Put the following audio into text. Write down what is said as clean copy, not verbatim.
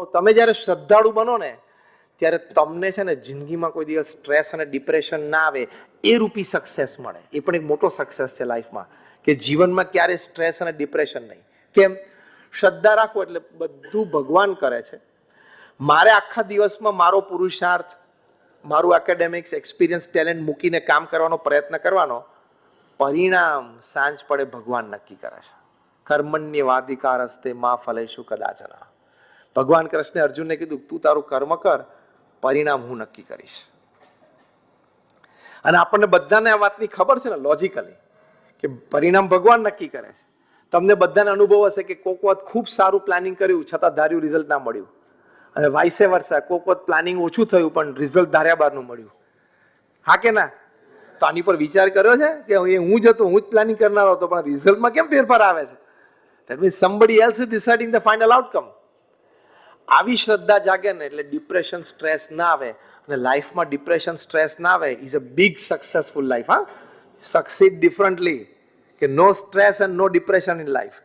તમે જ્યારે શ્રદ્ધાળુ બનો ને ત્યારે તમને છે ને જિંદગીમાં કોઈ દિવસ સ્ટ્રેસ અને ડિપ્રેશન ના આવે એ રૂપી સક્સેસ મળે. એ પણ એક મોટો સક્સેસ છે લાઈફમાં, કે જીવનમાં ક્યારે સ્ટ્રેસ અને ડિપ્રેશન નહીં. કેમ? શ્રદ્ધા રાખો એટલે બધું ભગવાન કરે છે. મારે આખા દિવસમાં મારો પુરુષાર્થ, મારું એકેડેમિક્સ, એક્સપિરિયન્સ, ટેલેન્ટ મૂકીને કામ કરવાનો પ્રયત્ન કરવાનો, પરિણામ સાંજ પડે ભગવાન નક્કી કરે છે. કર્મણ્યવાધિકાર હસ્તે માં ફલેષુ કદાચના. ભગવાન કૃષ્ણે અર્જુનને કીધું તું તારું કર્મ કર, પરિણામ હું નક્કી કરીશ. અને આપણને બધાને આ વાતની ખબર છે ને લોજિકલી, કે પરિણામ ભગવાન નક્કી કરે છે. તમને બધાને અનુભવ હશે કે કોક વખત ખૂબ સારું પ્લાનિંગ કર્યું છતાં ધાર્યું રિઝલ્ટ ના મળ્યું, અને વાઇસે વર્સા કોક વખત પ્લાનિંગ ઓછું થયું પણ રિઝલ્ટ ધાર્યા બારનું મળ્યું. હા કે ના? તો આની પર વિચાર કર્યો છે કે હું જ હતો, હું જ પ્લાનિંગ કરનારો હતો, પણ રિઝલ્ટમાં કેમ ફેરફાર આવે છે? That means somebody else is deciding the final outcome. આવી શ્રદ્ધા જાગે ને એટલે ડિપ્રેશન, સ્ટ્રેસ ના આવે. અને લાઈફમાં ડિપ્રેશન, સ્ટ્રેસ ના આવે is a big successful life. હા, સક્સીડ ડિફરન્ટલી, કે no stress and no depression in life.